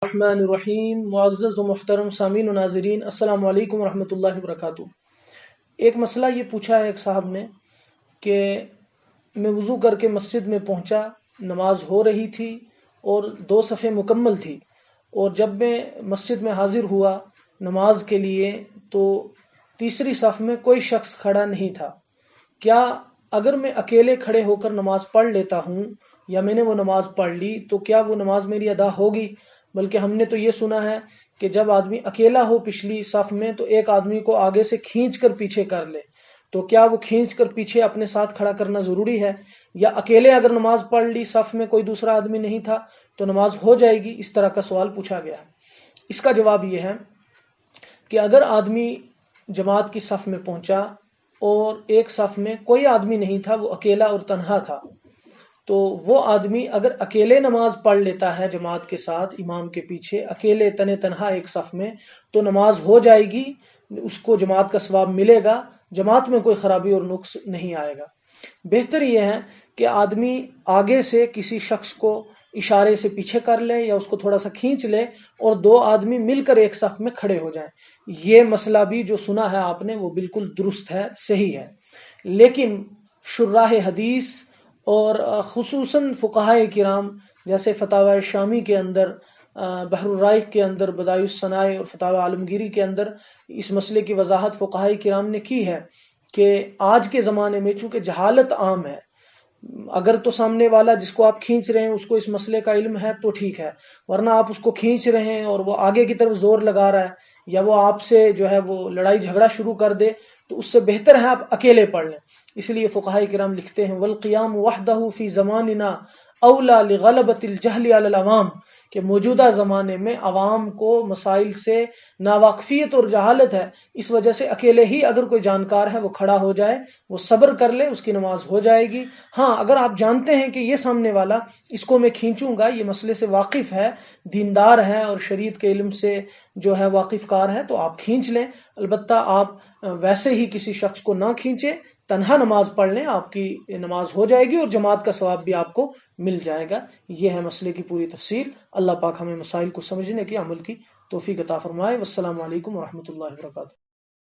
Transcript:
الرحمن الرحیم، معزز و محترم سامعین و ناظرین، السلام علیکم ورحمۃ اللہ وبرکاتہ۔ ایک مسئلہ یہ پوچھا ہے ایک صاحب نے کہ میں وضو کر کے مسجد میں پہنچا، نماز ہو رہی تھی اور 2 صفیں مکمل تھی، اور جب میں مسجد میں حاضر ہوا نماز کے لیے تو تیسری صف میں کوئی شخص کھڑا نہیں تھا۔ کیا اگر میں اکیلے کھڑے ہو کر نماز پڑھ لیتا ہوں یا میں نے وہ نماز پڑھ لی تو کیا وہ نماز میری ادا ہوگی؟ بلکہ ہم نے تو یہ سنا ہے کہ جب آدمی اکیلا ہو پچھلی صف میں تو ایک آدمی کو آگے سے کھینچ کر پیچھے کر لے، تو کیا وہ کھینچ کر پیچھے اپنے ساتھ کھڑا کرنا ضروری ہے؟ یا اکیلے اگر نماز پڑھ لی، صف میں کوئی دوسرا آدمی نہیں تھا تو نماز ہو جائے گی؟ اس طرح کا سوال پوچھا گیا ہے۔ اس کا جواب یہ ہے کہ اگر آدمی جماعت کی صف میں پہنچا اور ایک صف میں کوئی آدمی نہیں تھا، وہ اکیلا اور تنہا تھا، تو وہ آدمی اگر اکیلے نماز پڑھ لیتا ہے جماعت کے ساتھ امام کے پیچھے، اکیلے تنہا ایک صف میں، تو نماز ہو جائے گی، اس کو جماعت کا ثواب ملے گا، جماعت میں کوئی خرابی اور نقص نہیں آئے گا۔ بہتر یہ ہے کہ آدمی آگے سے کسی شخص کو اشارے سے پیچھے کر لے یا اس کو تھوڑا سا کھینچ لے اور 2 آدمی مل کر ایک صف میں کھڑے ہو جائیں۔ یہ مسئلہ بھی جو سنا ہے آپ نے وہ بالکل درست ہے، صحیح ہے، لیکن شراح حدیث اور خصوصاً فقہائے کرام جیسے فتاوی شامی کے اندر، بحر الرائق کے اندر، بدائع الصنائع اور فتاوی عالمگیری کے اندر اس مسئلے کی وضاحت فقہائے کرام نے کی ہے کہ آج کے زمانے میں چونکہ جہالت عام ہے، اگر تو سامنے والا جس کو آپ کھینچ رہے ہیں اس کو اس مسئلے کا علم ہے تو ٹھیک ہے، ورنہ آپ اس کو کھینچ رہے ہیں اور وہ آگے کی طرف زور لگا رہا ہے یا وہ آپ سے جو ہے وہ لڑائی جھگڑا شروع کر دے، تو اس سے بہتر ہے آپ اکیلے پڑھ لیں۔ اس لیے فقہائے کرام لکھتے ہیں والقیام وحدہ فی زماننا اولا لغلبۃ الجہل علی العوام، کہ موجودہ زمانے میں عوام کو مسائل سے ناواقفیت اور جہالت ہے، اس وجہ سے اکیلے ہی اگر کوئی جانکار ہے وہ کھڑا ہو جائے، وہ صبر کر لے، اس کی نماز ہو جائے گی۔ ہاں، اگر آپ جانتے ہیں کہ یہ سامنے والا، اس کو میں کھینچوں گا، یہ مسئلے سے واقف ہے، دیندار ہے اور شریعت کے علم سے جو ہے واقف کار ہے، تو آپ کھینچ لیں۔ البتہ آپ ویسے ہی کسی شخص کو نہ کھینچیں، تنہا نماز پڑھ لیں، آپ کی نماز ہو جائے گی اور جماعت کا ثواب بھی آپ کو مل جائے گا۔ یہ ہے مسئلے کی پوری تفصیل۔ اللہ پاک ہمیں مسائل کو سمجھنے کی، عمل کی توفیق عطا فرمائے۔ والسلام علیکم ورحمۃ اللہ وبرکاتہ۔